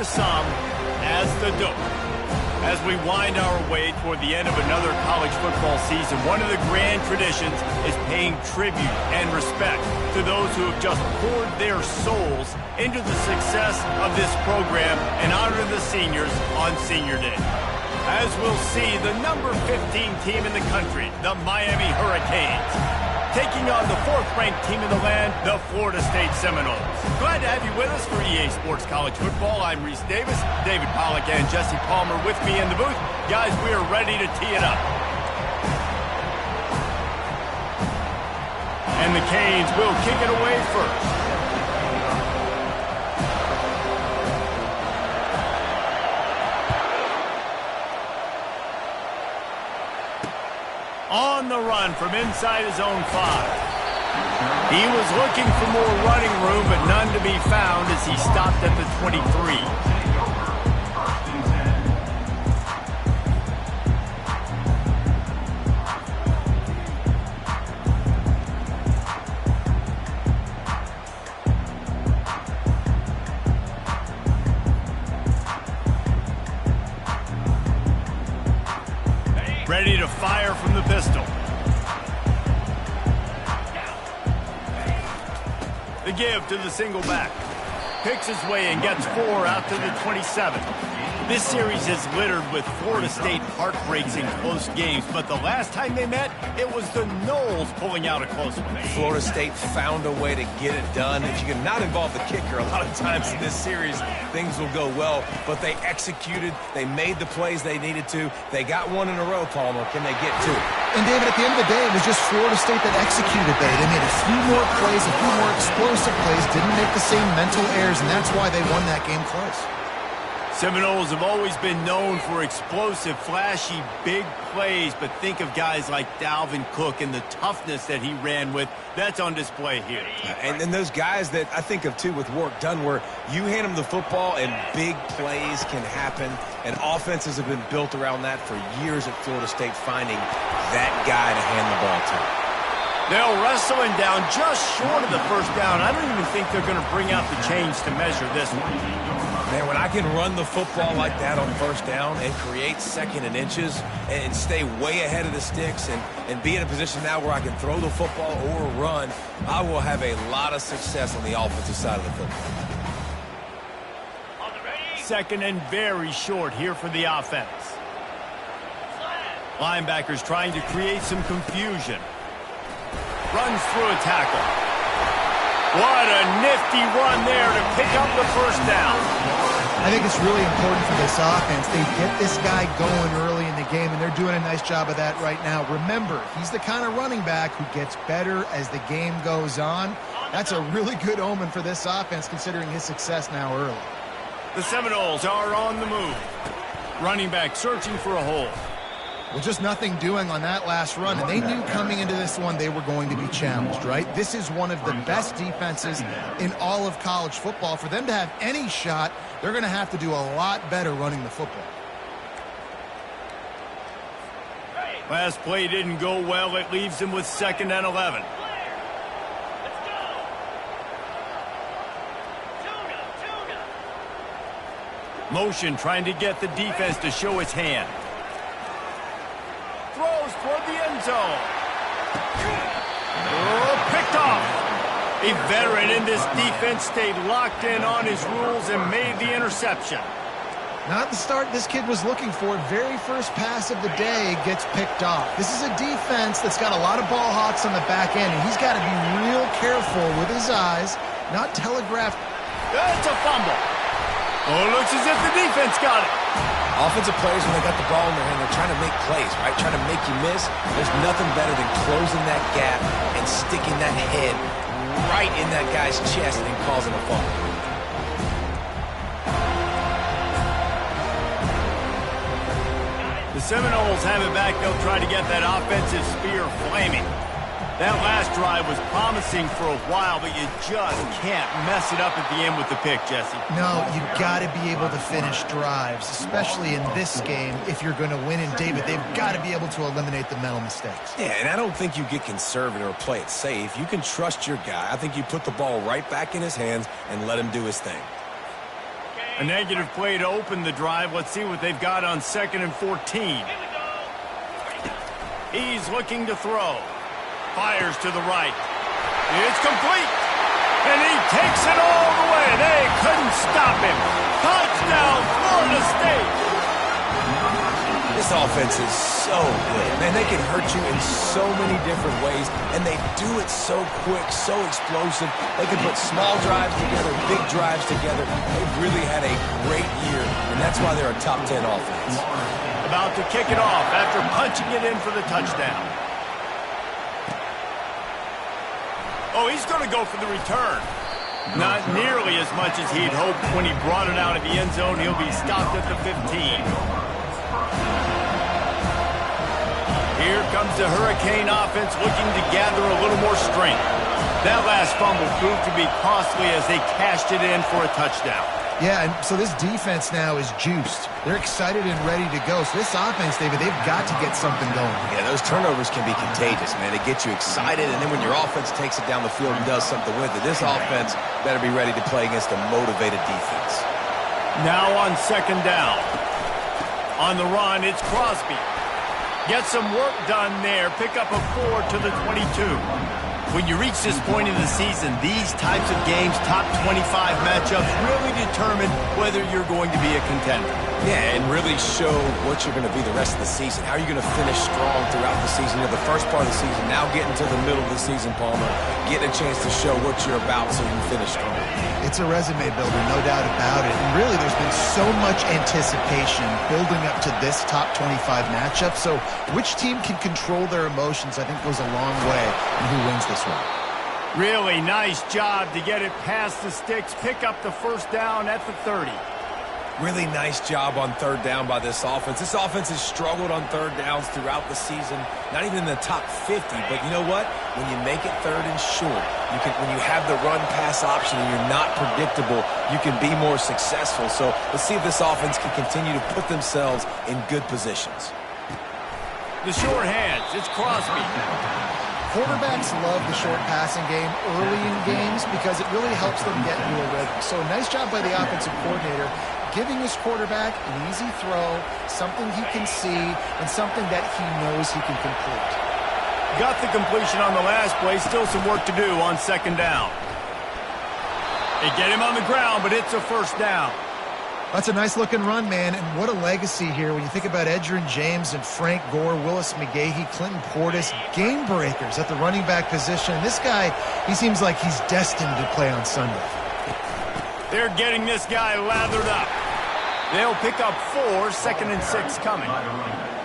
Some as the dope. As we wind our way toward the end of another college football season, one of the grand traditions is paying tribute and respect to those who have just poured their souls into the success of this program and honor the seniors on Senior Day. As we'll see, the number 15 team in the country, the Miami Hurricanes, taking on the 4th-ranked team in the land, the Florida State Seminoles. Glad to have you with us for EA Sports College Football. I'm Reese Davis, David Pollack and Jesse Palmer with me in the booth. Guys, we are ready to tee it up. And the Canes will kick it away first. On the run from inside his own 5. He was looking for more running room, but none to be found as he stopped at the 23. Ready to fire from the pistol. The give to the single back. Picks his way and gets 4 out to the 27. This series is littered with Florida State heartbreaks in close games, but the last time they met, it was the Noles pulling out a close one. Florida State found a way to get it done. If you can not involve the kicker, a lot of times in this series, things will go well, but they executed, they made the plays they needed to. They got one in a row, Palmer. Can they get 2? And, David, at the end of the day, it was just Florida State that executed better. They made a few more plays, a few more explosive plays, didn't make the same mental errors, and that's why they won that game close. Seminoles have always been known for explosive, flashy, big plays, but think of guys like Dalvin Cook and the toughness that he ran with. That's on display here. And then those guys that I think of, too, with work done, where you hand them the football and big plays can happen, and offenses have been built around that for years at Florida State, finding that guy to hand the ball to. They'll wrestle him down just short of the first down. I don't even think they're going to bring out the chains to measure this one. Man, when I can run the football like that on first down and create 2nd and inches and stay way ahead of the sticks and be in a position now where I can throw the football or run, I will have a lot of success on the offensive side of the football. 2nd and very short here for the offense. Linebackers trying to create some confusion. Runs through a tackle. What a nifty run there to pick up the first down. I think it's really important for this offense. They get this guy going early in the game, and they're doing a nice job of that right now. Remember, he's the kind of running back who gets better as the game goes on. That's a really good omen for this offense, considering his success now early. The Seminoles are on the move. Running back searching for a hole. Well, just nothing doing on that last run, and they knew coming into this one they were going to be challenged, right? This is one of the best defenses in all of college football. For them to have any shot, they're going to have to do a lot better running the football. Last play didn't go well. It leaves them with 2nd and 11. Motion trying to get the defense to show its hand. Throws toward the end zone. Oh, picked off. A veteran in this defense stayed locked in on his rules and made the interception. Not the start this kid was looking for. Very first pass of the day gets picked off. This is a defense that's got a lot of ball hawks on the back end, and he's got to be real careful with his eyes, not telegraph. That's a fumble. Oh, it looks as if the defense got it. Offensive players, when they got the ball in their hand, they're trying to make plays, right? Trying to make you miss. There's nothing better than closing that gap and sticking that head right in that guy's chest and causing a fumble. The Seminoles have it back. They'll try to get that offensive spear flaming. That last drive was promising for a while, but you just can't mess it up at the end with the pick, Jesse. No, you've got to be able to finish drives, especially in this game if you're going to win. And, David, they've got to be able to eliminate the mental mistakes. Yeah, and I don't think you get conservative or play it safe. You can trust your guy. I think you put the ball right back in his hands and let him do his thing. A negative play to open the drive. Let's see what they've got on 2nd and 14. He's looking to throw. Fires to the right. It's complete. And he takes it all the way. They couldn't stop him. Touchdown, Florida State. This offense is so good. Man, they can hurt you in so many different ways, and they do it so quick, so explosive. They can put small drives together, big drives together. They've really had a great year, and that's why they're a top 10 offense. About to kick it off after punching it in for the touchdown. Oh, he's going to go for the return. Not nearly as much as he'd hoped when he brought it out of the end zone. He'll be stopped at the 15. Here comes the Hurricane offense looking to gather a little more strength. That last fumble proved to be costly as they cashed it in for a touchdown. Yeah, and so this defense now is juiced. They're excited and ready to go. So this offense, David, they've got to get something going. Yeah, those turnovers can be contagious, man. They get you excited, and then when your offense takes it down the field and does something with it, this offense better be ready to play against a motivated defense. Now on 2nd down. On the run, it's Crosby. Get some work done there. Pick up a 4 to the 22. When you reach this point in the season, these types of games, top 25 matchups, really determine whether you're going to be a contender. Yeah, and really show what you're going to be the rest of the season. How are you going to finish strong throughout the season? You know, the first part of the season, now getting to the middle of the season, Palmer, getting a chance to show what you're about so you can finish strong. It's a resume builder, no doubt about it. And really, there's been so much anticipation building up to this top 25 matchup. So which team can control their emotions, I think, goes a long way in who wins this one. Really nice job to get it past the sticks. Pick up the 1st down at the 30. Really nice job on 3rd down by this offense. This offense has struggled on 3rd downs throughout the season. Not even in the top 50, but you know what? When you make it 3rd and short, when you have the run-pass option and you're not predictable, you can be more successful. So let's see if this offense can continue to put themselves in good positions. The short hands, it's Crosby. Quarterbacks love the short passing game early in games because it really helps them get into a rhythm. So nice job by the offensive coordinator, giving his quarterback an easy throw, something he can see, and something that he knows he can complete. Got the completion on the last play. Still some work to do on 2nd down. They get him on the ground, but it's a 1st down. That's a nice-looking run, man, and what a legacy here when you think about Edgerrin James and Frank Gore, Willis McGahee, Clinton Portis, game breakers at the running back position. This guy, he seems like he's destined to play on Sunday. They're getting this guy lathered up. They'll pick up 4, 2nd and 6 coming.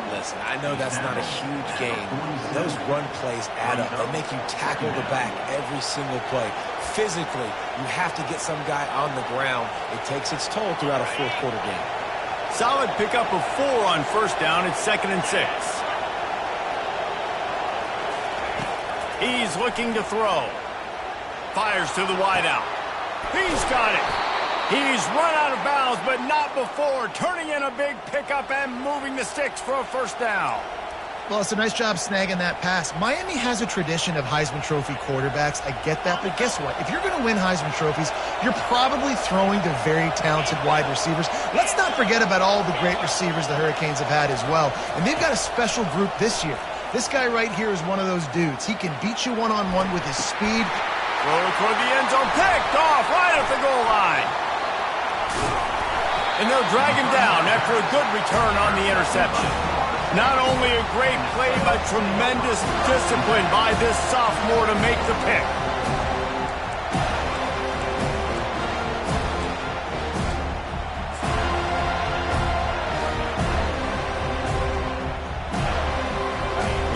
Listen, I know that's not a huge game, but those run plays add up. They make you tackle the back every single play. Physically, you have to get some guy on the ground. It takes its toll throughout a 4th quarter game. Solid pickup of 4 on 1st down. It's 2nd and 6. He's looking to throw. Fires to the wideout. He's got it. He's run out of bounds, but not before. Turning in a big pickup and moving the sticks for a 1st down. Well, it's a nice job snagging that pass. Miami has a tradition of Heisman Trophy quarterbacks. I get that, but guess what? If you're going to win Heisman Trophies, you're probably throwing to very talented wide receivers. Let's not forget about all the great receivers the Hurricanes have had as well. And they've got a special group this year. This guy right here is one of those dudes. He can beat you one-on-one with his speed. Throw toward the end zone. Picked off right at the goal line. And they'll drag him down after a good return on the interception. Not only a great play, but tremendous discipline by this sophomore to make the pick.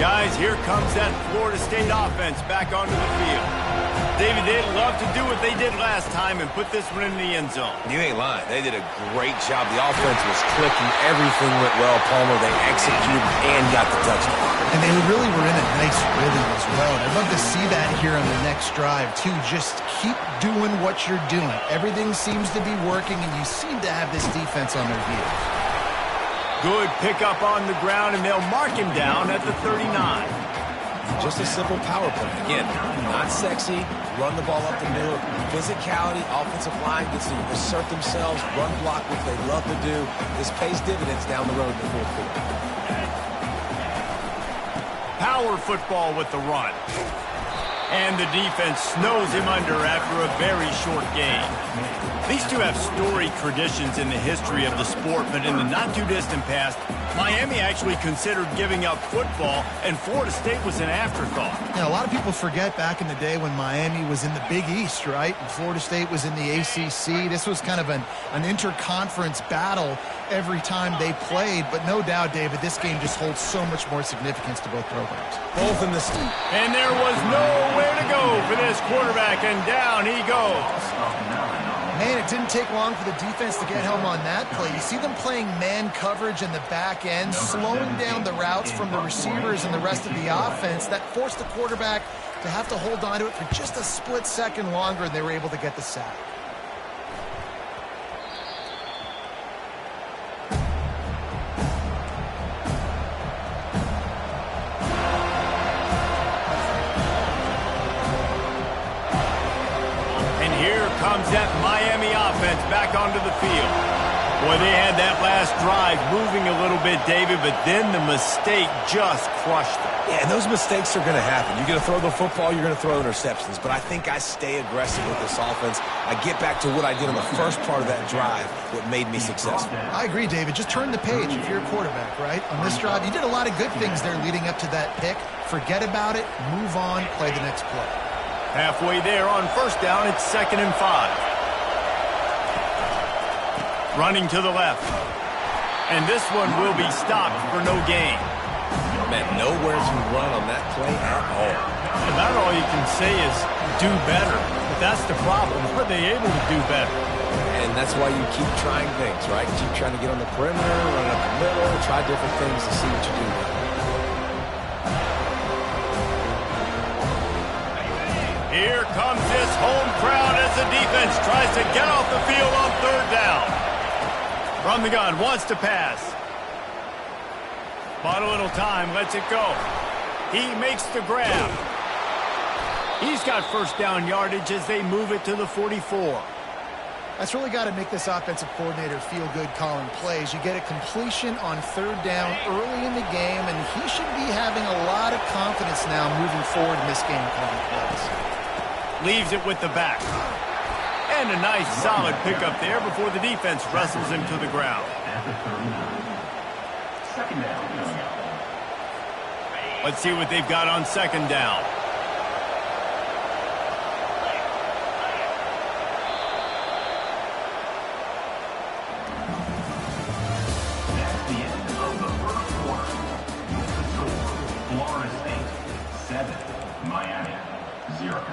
Guys, here comes that Florida State offense back onto the field. David, they'd love to do what they did last time and put this one in the end zone. You ain't lying. They did a great job. The offense was clicking. Everything went well, Palmer. They executed and got the touchdown. And they really were in a nice rhythm as well. And I'd love to see that here on the next drive, too. Just keep doing what you're doing. Everything seems to be working, and you seem to have this defense on their heels. Good pickup on the ground, and they'll mark him down at the 39. Just a simple power play. Again, not sexy, run the ball up the middle. Physicality, offensive line gets to assert themselves, run block, which they love to do. This pays dividends down the road in the fourth quarter. Power football with the run. And the defense snows him under after a very short game. These two have storied traditions in the history of the sport, but in the not-too-distant past, Miami actually considered giving up football, and Florida State was an afterthought. Yeah, a lot of people forget back in the day when Miami was in the Big East, right? And Florida State was in the ACC. This was kind of an interconference battle every time they played, but no doubt, David, this game just holds so much more significance to both programs. Both in the state. And there was nowhere to go for this quarterback, and down he goes. Man, it didn't take long for the defense to get home on that play. You see them playing man coverage in the back end, slowing down the routes from the receivers and the rest of the offense. That forced the quarterback to have to hold on to it for just a split second longer, and they were able to get the sack. Comes that Miami offense back onto the field. Boy, they had that last drive moving a little bit, David, but then the mistake just crushed them. Yeah, and those mistakes are going to happen. You're going to throw the football, you're going to throw interceptions, but I think I stay aggressive with this offense. I get back to what I did on the first part of that drive, what made me successful. I agree, David. Just turn the page if you're a quarterback, right? On this drive, you did a lot of good things there leading up to that pick. Forget about it, move on, play the next play. Halfway there on first down, it's 2nd and 5. Running to the left. And this one will be stopped for no gain. Man, nowhere to run on that play at all. About all you can say is do better. But that's the problem. Are they able to do better? And that's why you keep trying things, right? Keep trying to get on the perimeter, run up the middle, try different things to see what you do. Here comes this home crowd as the defense tries to get off the field on 3rd down. From the gun, wants to pass. Bought a little time, lets it go. He makes the grab. He's got first down yardage as they move it to the 44. That's really got to make this offensive coordinator feel good calling plays. You get a completion on 3rd down early in the game, and he should be having a lot of confidence now moving forward in this game calling plays. Leaves it with the back. And a nice solid pickup there before the defense wrestles him to the ground. Let's see what they've got on 2nd down. That's the end of the first quarter. The score, Florida State 7, Miami 0.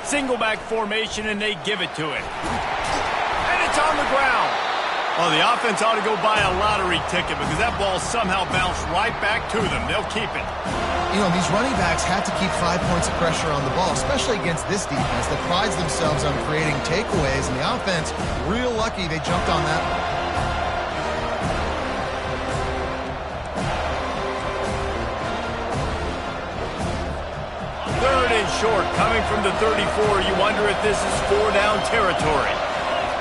Single back formation, and they give it to it. And it's on the ground. Well, the offense ought to go buy a lottery ticket because that ball somehow bounced right back to them. They'll keep it. You know, these running backs had to keep 5 points of pressure on the ball, especially against this defense that prides themselves on creating takeaways, and the offense, real lucky they jumped on that one. Short, coming from the 34. You wonder if this is 4-down territory.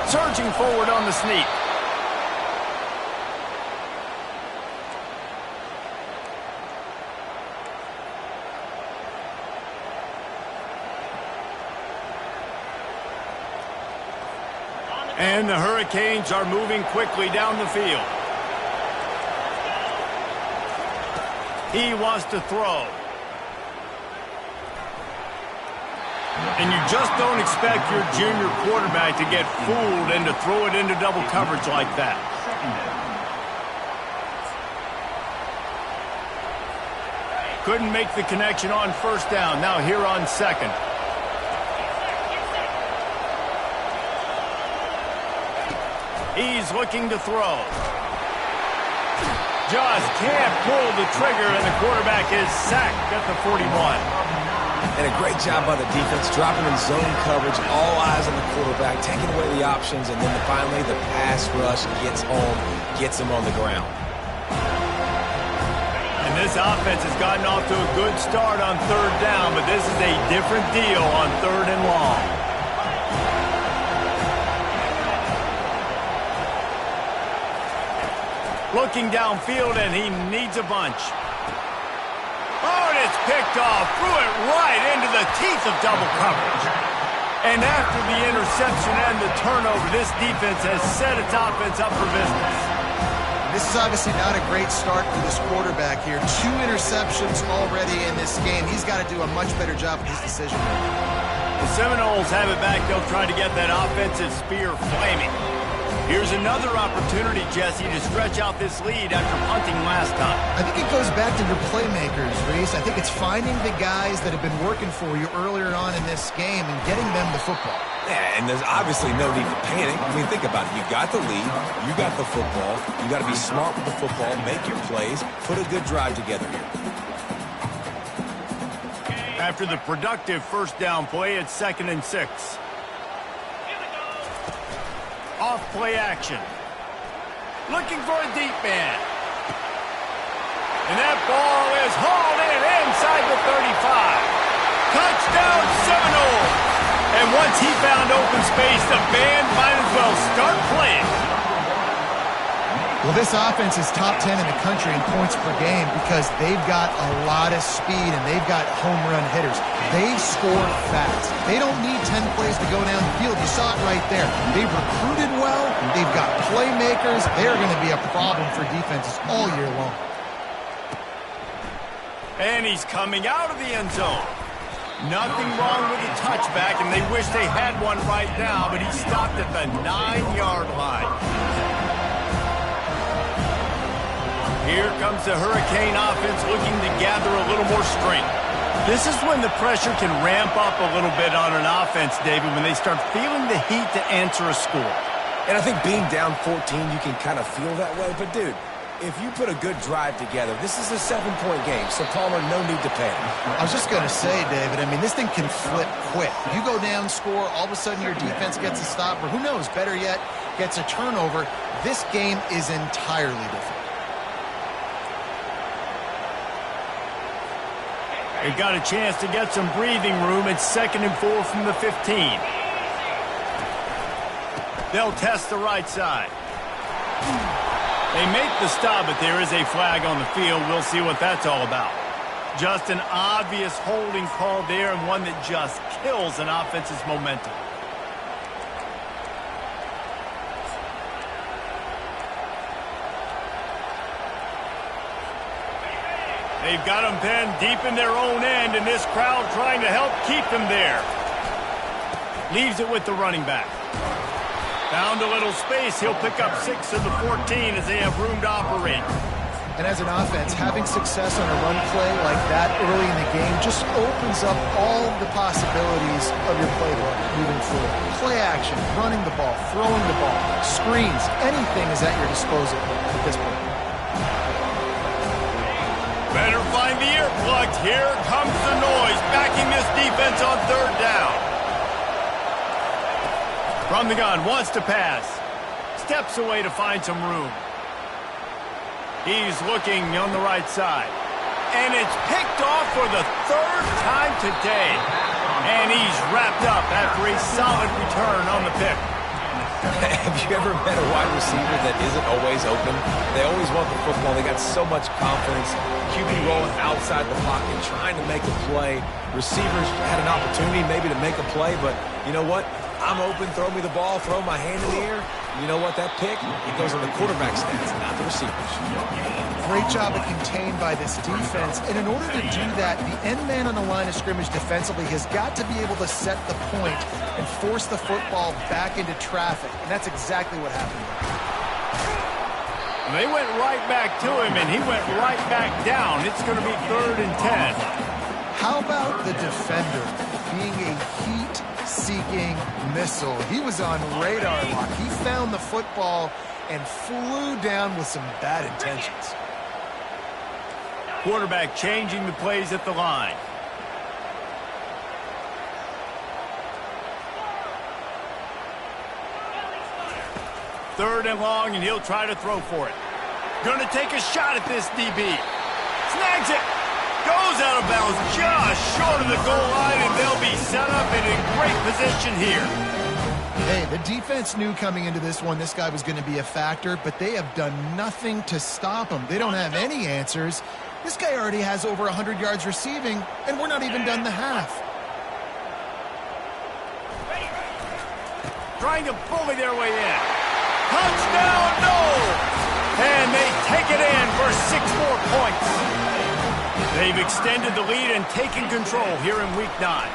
Surging forward on the sneak. And the Hurricanes are moving quickly down the field. He wants to throw. And you just don't expect your junior quarterback to get fooled and to throw it into double coverage like that. Couldn't make the connection on first down. Now here on 2nd. He's looking to throw. Just can't pull the trigger, and the quarterback is sacked at the 41. And a great job by the defense, dropping in zone coverage, all eyes on the quarterback, taking away the options, and then finally the pass rush gets home, gets him on the ground. And this offense has gotten off to a good start on third down, but this is a different deal on third and long. Looking downfield, and he needs a bunch. Oh, and it's picked off. Threw it right into the teeth of double coverage. And after the interception and the turnover, this defense has set its offense up for business. This is obviously not a great start for this quarterback here. 2 interceptions already in this game. He's got to do a much better job with his decision making. The Seminoles have it back. They'll try to get that offensive spear flaming. Here's another opportunity, Jesse, to stretch out this lead after punting last time. I think it goes back to your playmakers, Reese. I think it's finding the guys that have been working for you earlier on in this game and getting them the football. Yeah, and there's obviously no need for panic. I mean, think about it. You got the lead. You got the football. You got to be smart with the football, make your plays, put a good drive together here. After the productive first down play, it's 2nd and 6. Off play action. Looking for a deep man. And that ball is hauled in inside the 35. Touchdown Seminoles. And once he found open space, the band might as well start playing. Well, this offense is top 10 in the country in points per game because they've got a lot of speed and they've got home run hitters. They score fast. They don't need 10 plays to go down the field. You saw it right there. They've recruited well. They've got playmakers. They're going to be a problem for defenses all year long. And he's coming out of the end zone. Nothing wrong with the touchback, and they wish they had one right now, but he stopped at the 9-yard line. Here comes the Hurricane offense looking to gather a little more strength. This is when the pressure can ramp up a little bit on an offense, David, when they start feeling the heat to answer a score. And I think being down 14, you can kind of feel that way. But, dude, if you put a good drive together, this is a 7-point game, so Palmer, no need to panic. I was just going to say, David, I mean, this thing can flip quick. You go down, score, all of a sudden your defense gets a stop, or who knows, better yet, gets a turnover. This game is entirely different. They've got a chance to get some breathing room. It's 2nd and 4 from the 15. They'll test the right side. They make the stop, but there is a flag on the field. We'll see what that's all about. Just an obvious holding call there, and one that just kills an offense's momentum. They've got them pinned deep in their own end, and this crowd trying to help keep them there. Leaves it with the running back. Found a little space. He'll pick up 6 of the 14 as they have room to operate. And as an offense, having success on a run play like that early in the game just opens up all the possibilities of your playbook moving forward. Play action, running the ball, throwing the ball, screens, anything is at your disposal at this point. Better find the earplugs. Here comes the noise, backing this defense on third down. From the gun, wants to pass. Steps away to find some room. He's looking on the right side. And it's picked off for the 3rd time today. And he's wrapped up after a solid return on the pick. Have you ever met a wide receiver that isn't always open? They always want the football. They got so much confidence. QB rolling outside the pocket, trying to make a play. Receivers had an opportunity maybe to make a play, but you know what? I'm open, throw me the ball, throw my hand in the air. You know what? That pick, it goes on the quarterback stats, not the receivers. Great job of contained by this defense. And in order to do that, the end man on the line of scrimmage defensively has got to be able to set the point and force the football back into traffic. And that's exactly what happened. They went right back to him, and he went right back down. It's going to be 3rd and 10. How about the defender being a heat-seeking missile? He was on radar lock. He found the football and flew down with some bad intentions. Quarterback changing the plays at the line. Third and long, and he'll try to throw for it. Going to take a shot at this DB. Snags it. Goes out of bounds just short of the goal line, and they'll be set up and in great position here. Hey, the defense knew coming into this one this guy was going to be a factor, but they have done nothing to stop him. They don't have any answers. This guy already has over 100 yards receiving, and we're not even done the half. Trying to bully their way in. Touchdown, no! And they take it in for 6 more points. They've extended the lead and taken control here in Week 9.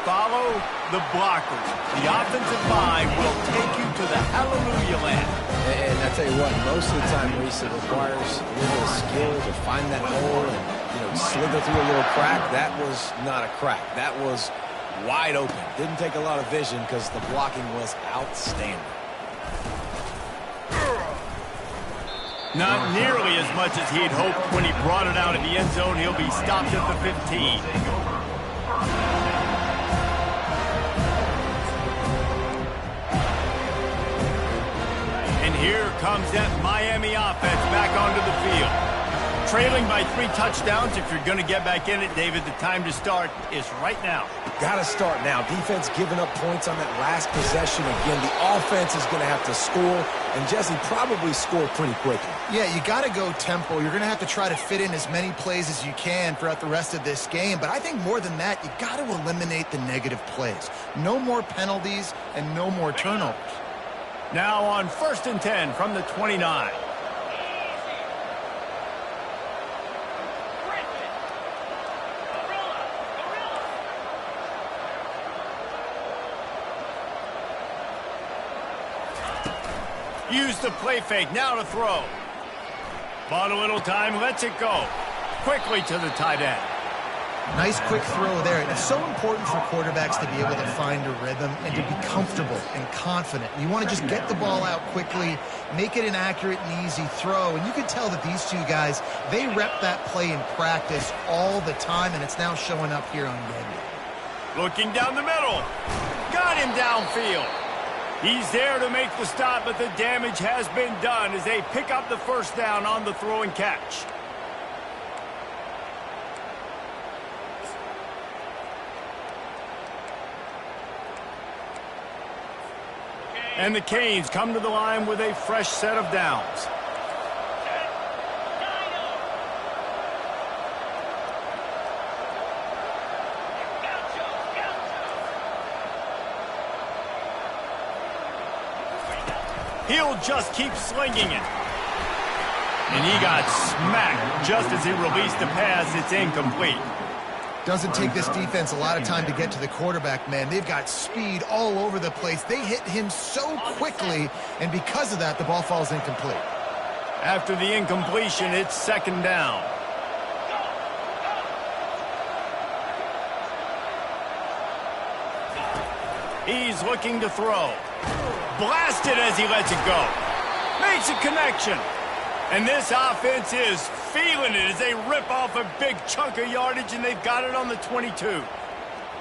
Follow the blockers. The offensive line will take you to the hallelujah land. And I tell you what, most of the time, Reese, it requires a little skill to find that hole and, slither through a little crack. That was not a crack. That was wide open. Didn't take a lot of vision because the blocking was outstanding. Not nearly as much as he'd hoped when he brought it out of the end zone. He'll be stopped at the 15. And here comes that Miami offense back onto the field. Trailing by 3 touchdowns. If you're going to get back in it, David, the time to start is right now. Got to start now. Defense giving up points on that last possession. Again, the offense is going to have to score, and Jesse probably score pretty quickly. Yeah, you got to go tempo. You're going to have to try to fit in as many plays as you can throughout the rest of this game. But I think more than that, you got to eliminate the negative plays. No more penalties and no more turnovers. Now on 1st and 10 from the 29. Use the play fake, now to throw. Bought a little time, lets it go. Quickly to the tight end. Nice quick throw there. It's so important for quarterbacks to be able to find a rhythm and to be comfortable and confident. You want to just get the ball out quickly, make it an accurate and easy throw. And you can tell that these two guys, they rep that play in practice all the time, and it's now showing up here on game day. Looking down the middle. Got him downfield. He's there to make the stop, but the damage has been done as they pick up the first down on the throw and catch. And the Canes come to the line with a fresh set of downs. He'll just keep slinging it. And he got smacked just as he released the pass. It's incomplete. Doesn't take this defense a lot of time to get to the quarterback, man. They've got speed all over the place. They hit him so quickly, and because of that, the ball falls incomplete. After the incompletion, it's 2nd down. He's looking to throw. Blasted as he lets it go. Makes a connection. And this offense is feeling it as they rip off a big chunk of yardage, and they've got it on the 22.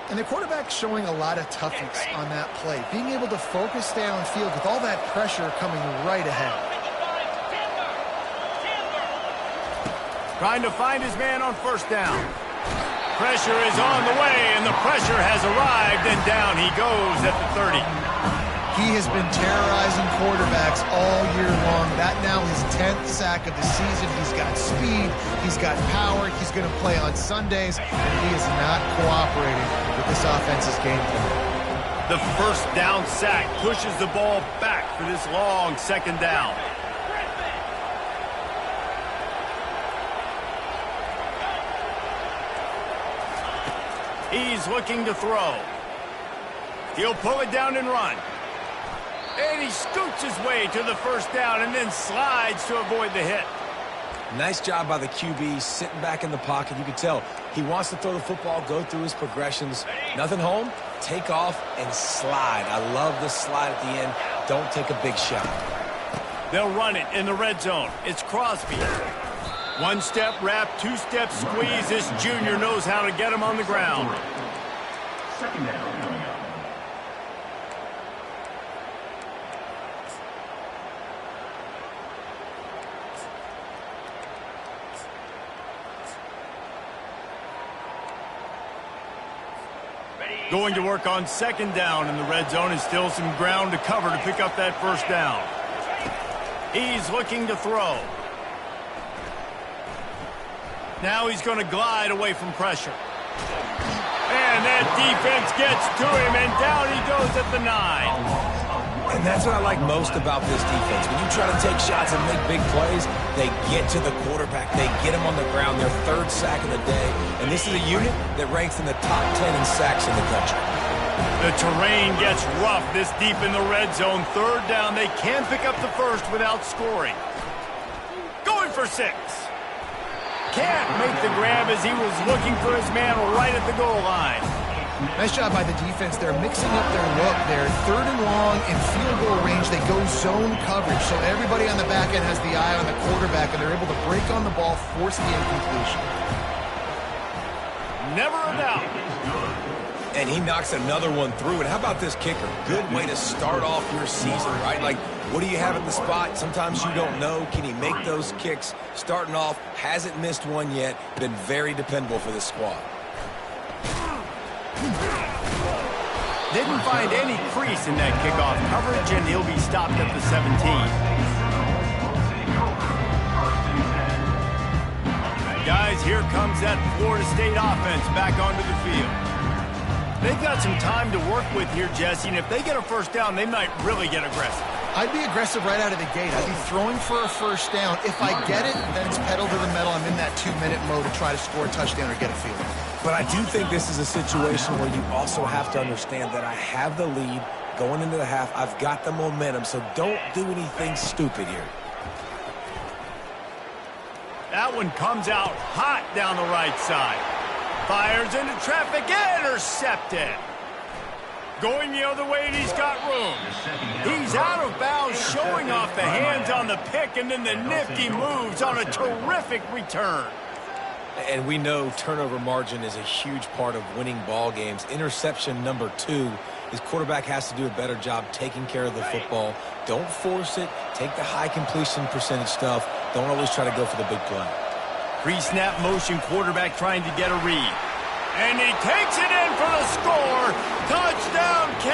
And the quarterback's showing a lot of toughness on that play. Being able to focus downfield with all that pressure coming right ahead. Trying to find his man on 1st down. Pressure is on the way, and the pressure has arrived, and down he goes at the 30. He has been terrorizing quarterbacks all year long. That now his 10th sack of the season. He's got speed. He's got power. He's going to play on Sundays, and he is not cooperating with this offense's game plan. The 1st down sack pushes the ball back for this long 2nd down. He's looking to throw. He'll pull it down and run. And he scoots his way to the 1st down and then slides to avoid the hit. Nice job by the QB, sitting back in the pocket. You can tell he wants to throw the football, go through his progressions. Nothing home, take off, and slide. I love the slide at the end. Don't take a big shot. They'll run it in the red zone. It's Crosby. One-step wrap, two-step squeeze. This junior knows how to get him on the ground. Second down coming up. Going to work on second down in the red zone, and still some ground to cover to pick up that first down. He's looking to throw. Now he's going to glide away from pressure. And that defense gets to him, and down he goes at the 9. And that's what I like most about this defense. When you try to take shots and make big plays, they get to the quarterback. They get him on the ground, their third sack of the day. And this is a unit that ranks in the top 10 in sacks in the country. The terrain gets rough this deep in the red zone. Third down, they can pick up the first without scoring. Going for 6. Can't make the grab as he was looking for his man right at the goal line. Nice job by the defense. They're mixing up their look. They're third and long in field goal range. They go zone coverage, so everybody on the back end has the eye on the quarterback, and they're able to break on the ball, force the incompletion. Never a doubt. And he knocks another one through. And how about this kicker? Good way to start off your season, right? Like, what do you have at the spot? Sometimes you don't know. Can he make those kicks? Starting off, hasn't missed one yet. Been very dependable for this squad. Didn't find any crease in that kickoff coverage, and he'll be stopped at the 17. Guys, here comes that Florida State offense back onto the field. They've got some time to work with here, Jesse, and if they get a first down, they might really get aggressive. I'd be aggressive right out of the gate. I'd be throwing for a first down. If I get it, then it's pedal to the metal. I'm in that 2-minute mode to try to score a touchdown or get a field goal. But I do think this is a situation where you also have to understand that I have the lead going into the half. I've got the momentum, so don't do anything stupid here. That one comes out hot down the right side. Fires into traffic, intercepted. Going the other way, and he's got room. He's out of bounds, showing off the hands on the pick, and then the nifty moves on a terrific return. And we know turnover margin is a huge part of winning ball games. Interception number 2. His quarterback has to do a better job taking care of the football. Don't force it. Take the high completion percentage stuff. Don't always try to go for the big play. Pre-snap motion, quarterback trying to get a read. And he takes it in for the score. Touchdown, K.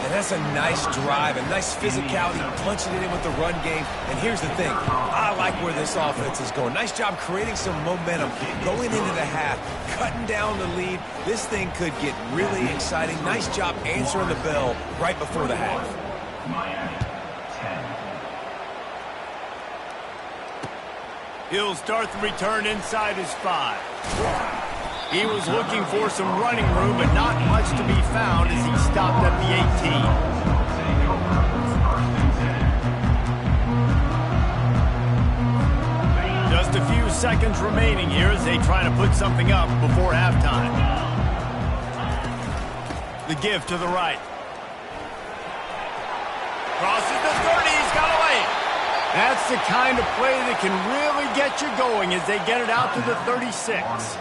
And that's a nice drive, a nice physicality, punching it in with the run game. And here's the thing. I like where this offense is going. Nice job creating some momentum, going into the half, cutting down the lead. This thing could get really exciting. Nice job answering the bell right before the half. Miami, 10. He'll start the return inside his 5. He was looking for some running room, but not much to be found as he stopped at the 18. Just a few seconds remaining here as they try to put something up before halftime. The give to the right. Crosses the 30, he's got away. That's the kind of play that can really get you going as they get it out to the 36.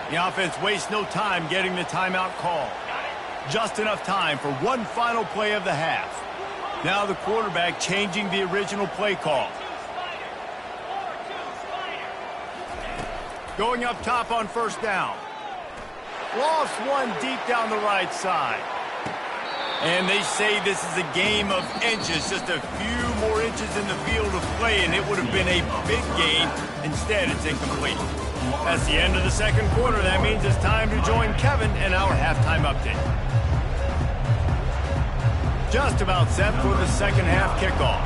The offense wastes no time getting the timeout call. Just enough time for one final play of the half. Now the quarterback changing the original play call. Going up top on first down. Lost one deep down the right side. And they say this is a game of inches, just a few more inches in the field of play, and it would have been a big game. Instead, it's incomplete. That's the end of the second quarter. That means it's time to join Kevin in our halftime update. Just about set for the second half kickoff.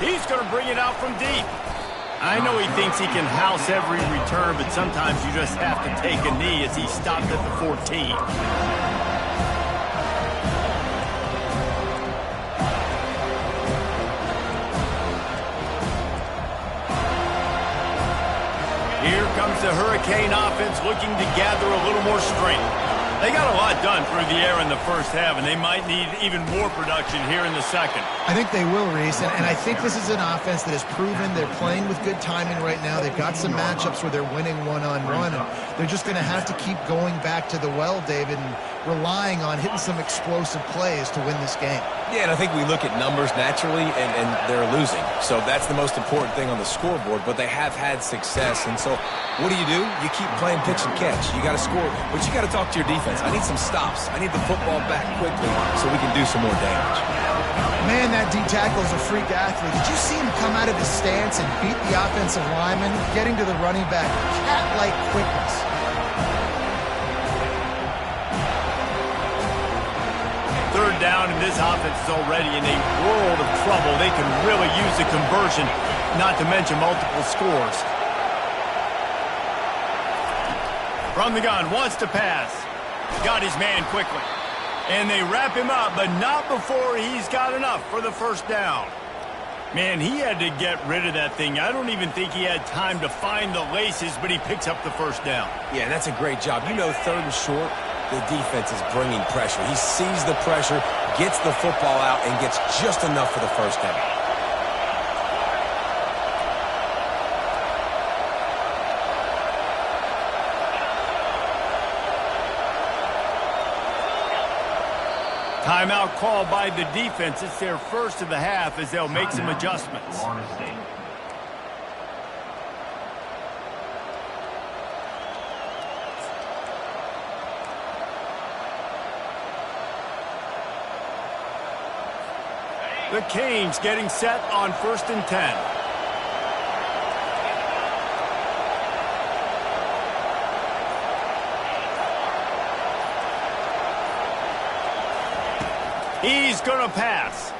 He's going to bring it out from deep. I know he thinks he can house every return, but sometimes you just have to take a knee as he stopped at the 14. Here comes the Hurricane offense looking to gather a little more strength. They got a lot done through the air in the first half, and they might need even more production here in the second. I think they will, Reese, and I think this is an offense that has proven they're playing with good timing right now. They've got some matchups where they're winning one-on-one, and they're just going to have to keep going back to the well, David, and relying on hitting some explosive plays to win this game. Yeah, and I think we look at numbers naturally, and they're losing. So that's the most important thing on the scoreboard, but they have had success. And so what do? You keep playing pitch and catch. You got to score, but you got to talk to your defense. I need some stops. I need the football back quickly so we can do some more damage. Man, that D tackle is a freak athlete. Did you see him come out of his stance and beat the offensive lineman, getting to the running back? Cat-like quickness. Third down, and this offense is already in a world of trouble. They can really use a conversion, not to mention multiple scores. From the gun, wants to pass. Got his man quickly. And they wrap him up, but not before he's got enough for the first down. Man, he had to get rid of that thing. I don't even think he had time to find the laces, but he picks up the first down. Yeah, that's a great job. You know, third and short, the defense is bringing pressure. He sees the pressure, gets the football out, and gets just enough for the first down. Timeout called by the defense. It's their first of the half as they'll make some adjustments. The Canes getting set on 1st and 10. He's going to pass.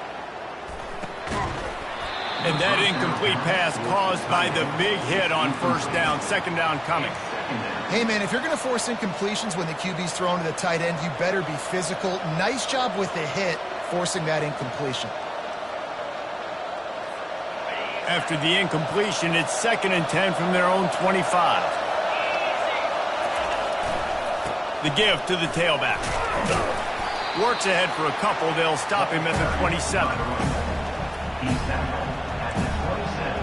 And that incomplete pass caused by the big hit on first down. Second down coming. Hey, man, if you're going to force incompletions when the QB's thrown to the tight end, you better be physical. Nice job with the hit, forcing that incompletion. After the incompletion, it's 2nd and 10 from their own 25. The give to the tailback. Works ahead for a couple. They'll stop him at the 27. He's tackled at the 27.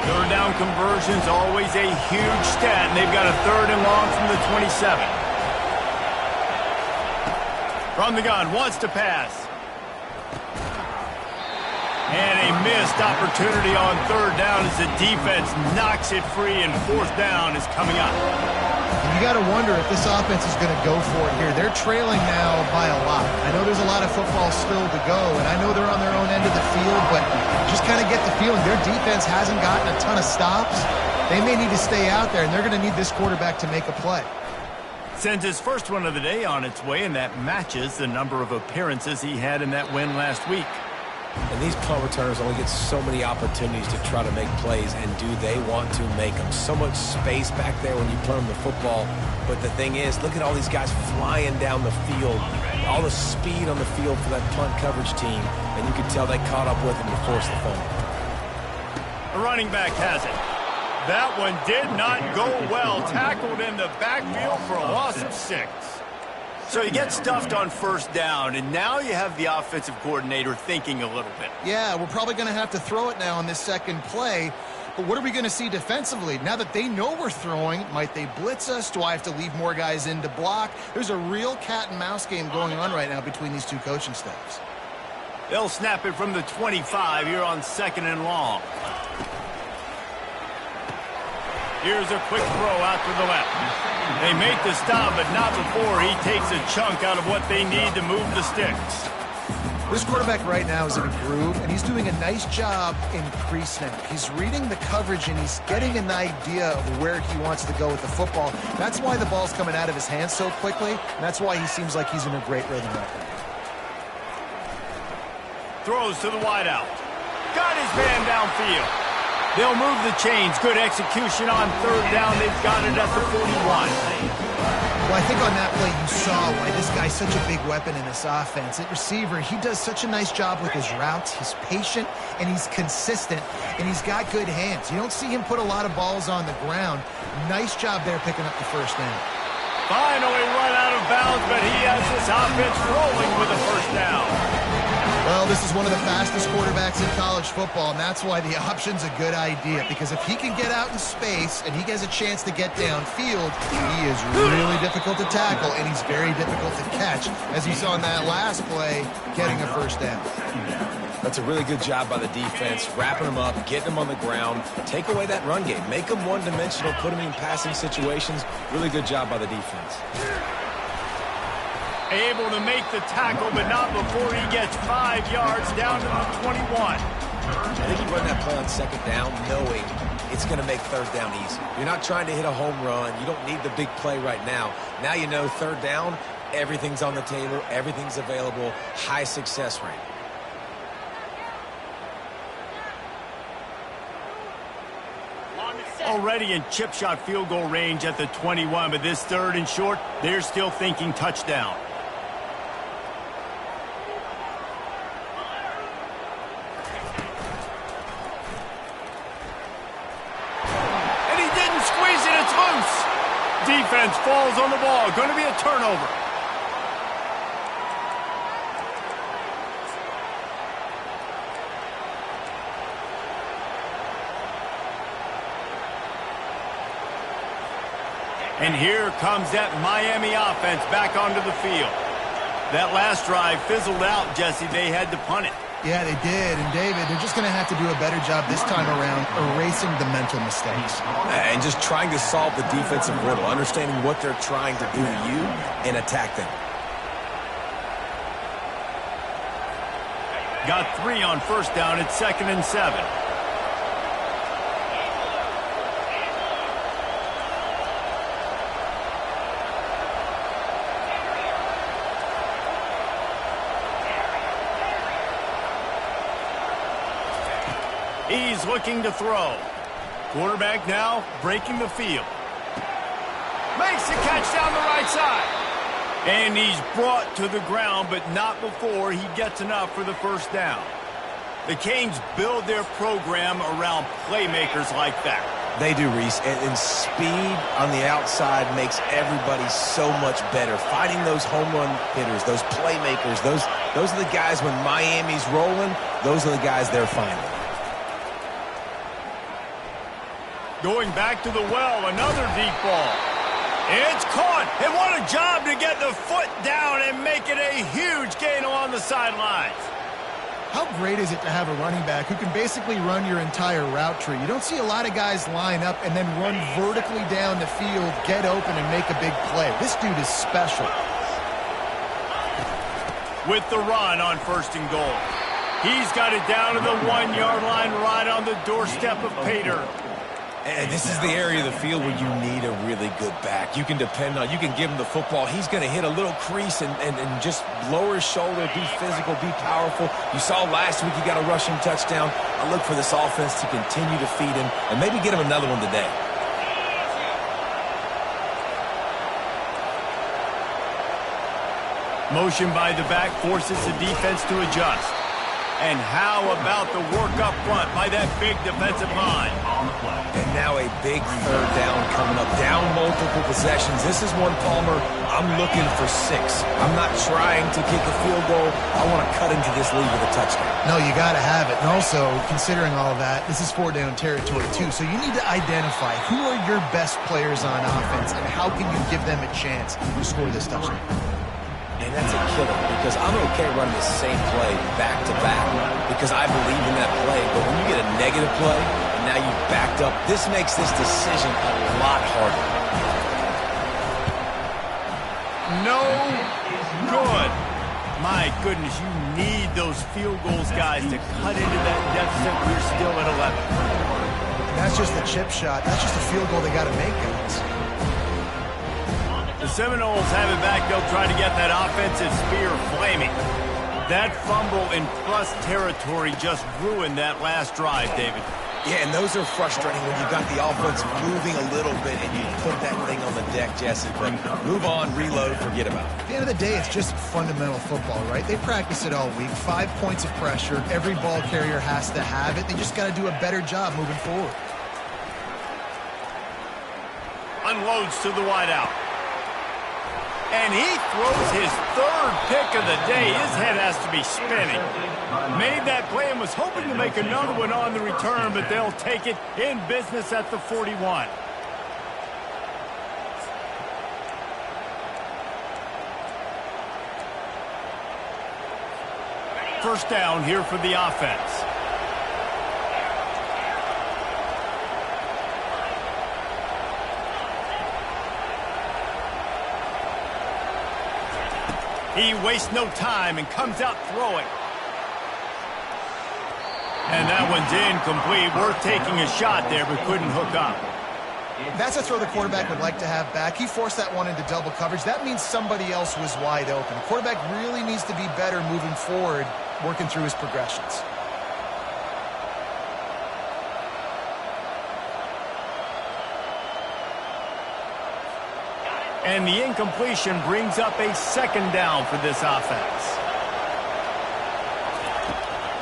Third down conversion's always a huge stat, and they've got a 3rd and long from the 27. From the gun, wants to pass. And a missed opportunity on 3rd down as the defense knocks it free, and 4th down is coming up. And you got to wonder if this offense is going to go for it here. They're trailing now by a lot. I know there's a lot of football still to go, and I know they're on their own end of the field, but just kind of get the feeling their defense hasn't gotten a ton of stops. They may need to stay out there, and they're going to need this quarterback to make a play. Sends his first one of the day on its way, and that matches the number of appearances he had in that win last week. And these punt returners only get so many opportunities to try to make plays, and do they want to make them? So much space back there when you punt them the football. But the thing is, look at all these guys flying down the field, all the speed on the field for that punt coverage team, and you can tell they caught up with him to force the fumble. The running back has it. That one did not go well. Tackled in the backfield for a loss of 6. So you get stuffed on first down, and now you have the offensive coordinator thinking a little bit. Yeah, we're probably going to have to throw it now on this second play. But what are we going to see defensively? Now that they know we're throwing, might they blitz us? Do I have to leave more guys in to block? There's a real cat and mouse game going on right now between these two coaching staffs. They'll snap it from the 25 here on 2nd and long. Here's a quick throw out to the left. They make the stop, but not before he takes a chunk out of what they need to move the sticks. This quarterback right now is in a groove, and he's doing a nice job in pre-snap. He's reading the coverage, and he's getting an idea of where he wants to go with the football. That's why the ball's coming out of his hands so quickly, and that's why he seems like he's in a great rhythm right now. Throws to the wideout. Got his man downfield. They'll move the chains. Good execution on 3rd down. They've got it at the 41. Well, I think on that play you saw why this guy's such a big weapon in this offense. At receiver, he does such a nice job with his routes. He's patient, and he's consistent, and he's got good hands. You don't see him put a lot of balls on the ground. Nice job there picking up the first down. Finally run out of bounds, but he has this offense rolling with a first down. Well, this is one of the fastest quarterbacks in college football, and that's why the option's a good idea, because if he can get out in space and he gets a chance to get downfield, he is really difficult to tackle, and he's very difficult to catch, as you saw in that last play, getting a first down. That's a really good job by the defense, wrapping them up, getting them on the ground, take away that run game, make them one-dimensional, put them in passing situations. Really good job by the defense. Able to make the tackle, but not before he gets 5 yards down to the 21. I think you run that play on second down knowing it's going to make third down easy. You're not trying to hit a home run. You don't need the big play right now. Now you know third down, everything's on the table, everything's available, high success rate. Already in chip shot field goal range at the 21, but this third and short, they're still thinking touchdown. And he didn't squeeze it, it's loose. Defense falls on the ball, going to be a turnover. And here comes that Miami offense back onto the field. That last drive fizzled out, Jesse. They had to punt it. Yeah, they did. And, David, they're just going to have to do a better job this time around erasing the mental mistakes. And just trying to solve the defensive riddle, understanding what they're trying to do to you and attack them. Got 3 on first down at 2nd and 7. He's looking to throw. Quarterback now breaking the field. Makes the catch down the right side. And he's brought to the ground, but not before he gets enough for the first down. The Canes build their program around playmakers like that. They do, Reese, and speed on the outside makes everybody so much better. Finding those home run hitters, those playmakers, those are the guys when Miami's rolling, those are the guys they're finding. Going back to the well, another deep ball. It's caught, and what a job to get the foot down and make it a huge gain along the sidelines. How great is it to have a running back who can basically run your entire route tree? You don't see a lot of guys line up and then run vertically down the field, get open, and make a big play. This dude is special. With the run on 1st and goal. He's got it down to the 1-yard line right on the doorstep of Kttn. And this is the area of the field where you need a really good back. You can depend on, you can give him the football. He's going to hit a little crease and just lower his shoulder, be physical, be powerful. You saw last week he got a rushing touchdown. I look for this offense to continue to feed him and maybe get him another one today. Motion by the back forces the defense to adjust. And how about the work up front by that big defensive line? And now a big third down coming up. Down multiple possessions. This is one, Palmer, I'm looking for 6. I'm not trying to kick a field goal. I want to cut into this lead with a touchdown. No, you got to have it. And also, considering all of that, this is 4-down territory too. So you need to identify who are your best players on offense and how can you give them a chance to score this touchdown. And that's a killer because I'm okay running the same play back-to-back because I believe in that play. But when you get a negative play and now you've backed up, this makes this decision a lot harder. No good. My goodness, you need those field goals, guys, to cut into that deficit. We're still at 11. That's just a chip shot. That's just a field goal they got to make, guys. The Seminoles have it back. They'll try to get that offensive spear flaming. That fumble in plus territory just ruined that last drive, David. Yeah, and those are frustrating when you got the offense moving a little bit and you put that thing on the deck, Jesse. But move on, reload, forget about it. At the end of the day, it's just fundamental football, right? They practice it all week. 5 points of pressure. Every ball carrier has to have it. They just got to do a better job moving forward. Unloads to the wideout. And he throws his 3rd pick of the day. His head has to be spinning. Made that play and was hoping to make another one on the return, but they'll take it in business at the 41. First down here for the offense. He wastes no time and comes out throwing. And that one's incomplete. Worth taking a shot there, but couldn't hook up. That's a throw the quarterback would like to have back. He forced that one into double coverage. That means somebody else was wide open. The quarterback really needs to be better moving forward, working through his progressions. And the incompletion brings up a 2nd down for this offense.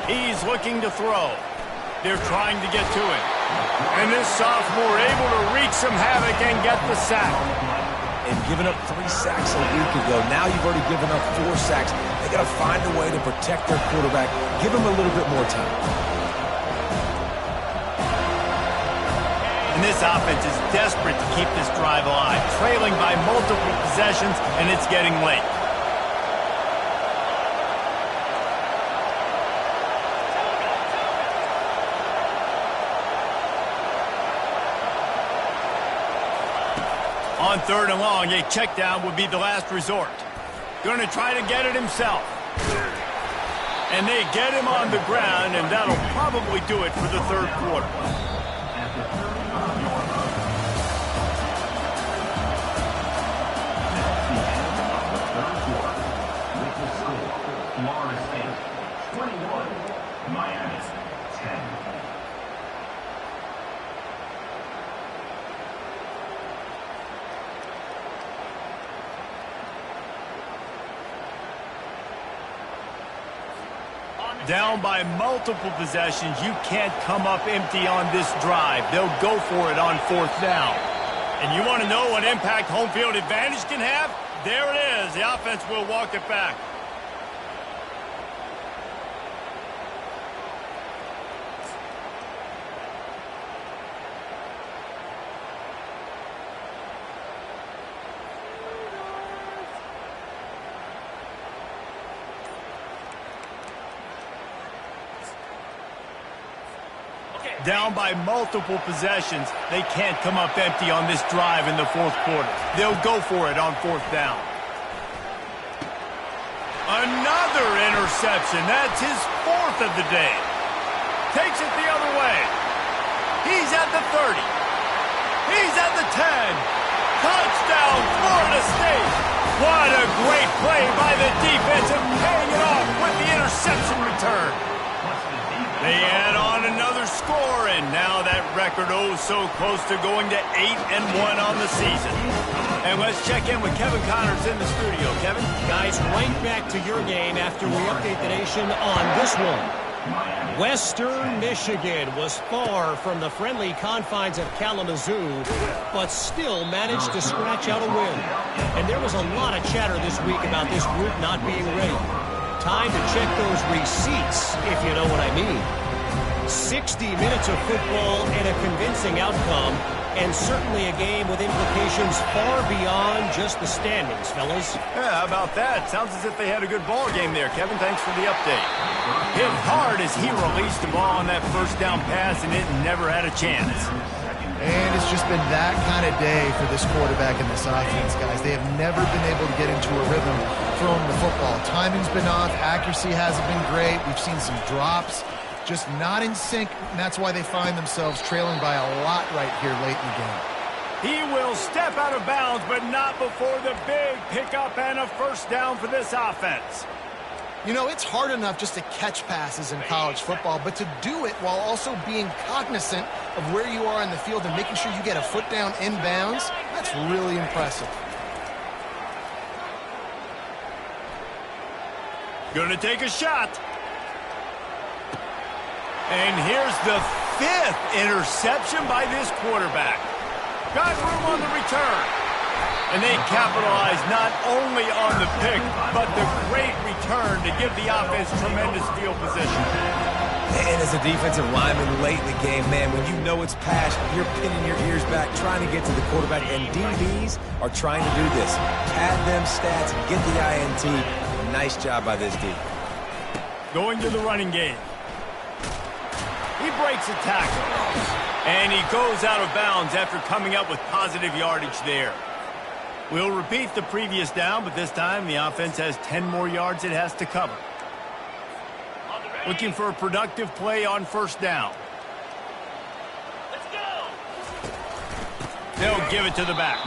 He's looking to throw. They're trying to get to him. And this sophomore able to wreak some havoc and get the sack. And giving up 3 sacks a week ago. Now you've already given up 4 sacks. They got to find a way to protect their quarterback. Give him a little bit more time. And this offense is desperate to keep this drive alive, trailing by multiple possessions, and it's getting late. On 3rd and long, a check down would be the last resort. Going to try to get it himself. And they get him on the ground, and that'll probably do it for the 3rd quarter. Florida State 21, Miami 10. Down by multiple possessions, you can't come up empty on this drive. They'll go for it on 4th down. And you want to know what impact home field advantage can have? There it is. The offense will walk it back. Down by multiple possessions, they can't come up empty on this drive in the 4th quarter. They'll go for it on 4th down. Another interception. That's his 4th of the day. Takes it the other way. He's at the 30. He's at the 10. Touchdown, Florida State. What a great play by the defense and paying it off with the interception return. They add on another score, and now that record so close to going to 8-1 on the season. And let's check in with Kevin Connors in the studio. Kevin? Guys, right back to your game after we update the nation on this one. Western Michigan was far from the friendly confines of Kalamazoo, but still managed to scratch out a win. And there was a lot of chatter this week about this group not being ready. Time to check those receipts, if you know what I mean. 60 minutes of football and a convincing outcome, and certainly a game with implications far beyond just the standings, fellas. Yeah, how about that? Sounds as if they had a good ball game there, Kevin. Thanks for the update. Hit hard as he released the ball on that 1st down pass, and it never had a chance. And it's just been that kind of day for this quarterback and this offense, guys. They have never been able to get into a rhythm throwing the football. Timing's been off. Accuracy hasn't been great. We've seen some drops. Just not in sync, and that's why they find themselves trailing by a lot right here late in the game. He will step out of bounds, but not before the big pickup and a 1st down for this offense. You know, it's hard enough just to catch passes in college football, but to do it while also being cognizant of where you are in the field and making sure you get a foot down inbounds, that's really impressive. Gonna take a shot. And here's the 5th interception by this quarterback. Got room on the return. And they capitalize not only on the pick, but the great return to give the offense tremendous field position. And as a defensive lineman late in the game, man, when you know it's passed, you're pinning your ears back, trying to get to the quarterback. And DBs are trying to do this. Pad them stats, get the INT. Nice job by this D. Going to the running game. He breaks a tackle. And he goes out of bounds after coming up with positive yardage there. We'll repeat the previous down, but this time the offense has 10 more yards it has to cover. Looking for a productive play on first down. Let's go. They'll give it to the back.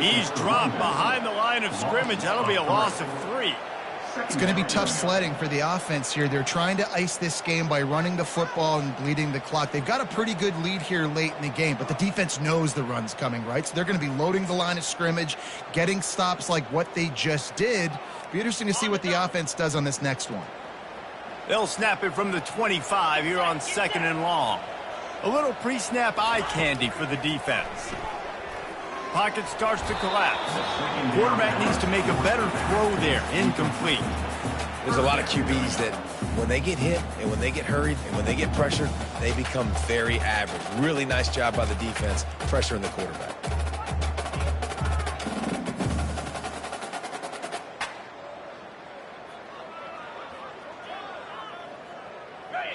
He's dropped behind the line of scrimmage. That'll be a loss of 3. It's going to be tough sledding for the offense here. They're trying to ice this game by running the football and bleeding the clock. They've got a pretty good lead here late in the game, but the defense knows the run's coming, right? So they're going to be loading the line of scrimmage, getting stops like what they just did. Be interesting to see what the offense does on this next one. They'll snap it from the 25 here on 2nd and long. A little pre-snap eye candy for the defense. Pocket starts to collapse. Quarterback needs to make a better throw there. Incomplete. There's a lot of QBs that when they get hit and when they get hurried and when they get pressured, they become very average. Really nice job by the defense, pressuring the quarterback.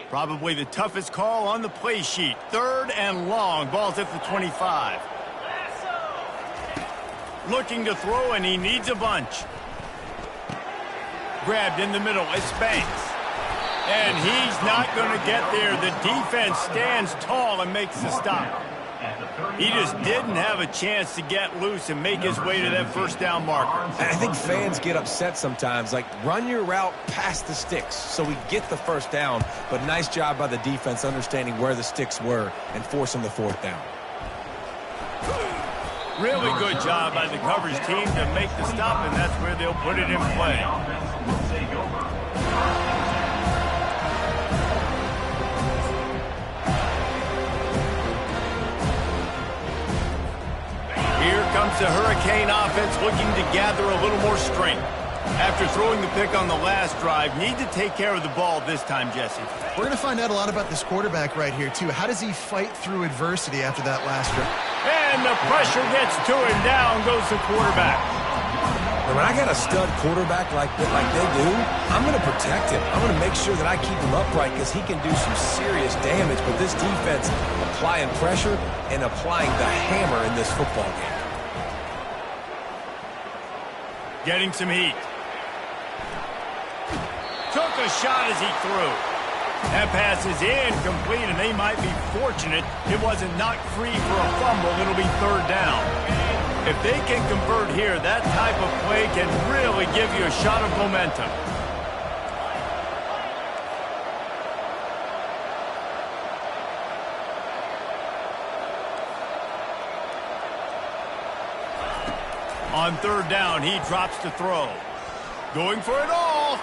Probably the toughest call on the play sheet. 3rd and long. Ball's at the 25. Looking to throw, and he needs a bunch. Grabbed in the middle. It's Banks. And he's not going to get there. The defense stands tall and makes the stop. He just didn't have a chance to get loose and make his way to that first down marker. And I think fans get upset sometimes. Like, run your route past the sticks so we get the first down. But nice job by the defense understanding where the sticks were and forcing the 4th down. Really good job by the coverage team to make the stop, and that's where they'll put it in play. Here comes the Hurricane offense looking to gather a little more strength. After throwing the pick on the last drive, need to take care of the ball this time, Jesse. We're going to find out a lot about this quarterback right here, too. How does he fight through adversity after that last drive? And the pressure gets to him. Down goes the quarterback. And when I got a stud quarterback like they do, I'm going to protect him. I'm going to make sure that I keep him upright because he can do some serious damage. But this defense applying pressure and applying the hammer in this football game. Getting some heat. Took a shot as he threw. That pass is incomplete, and they might be fortunate it wasn't knocked free for a fumble. It'll be 3rd down. If they can convert here, that type of play can really give you a shot of momentum. On 3rd down, he drops to throw. Going for it all.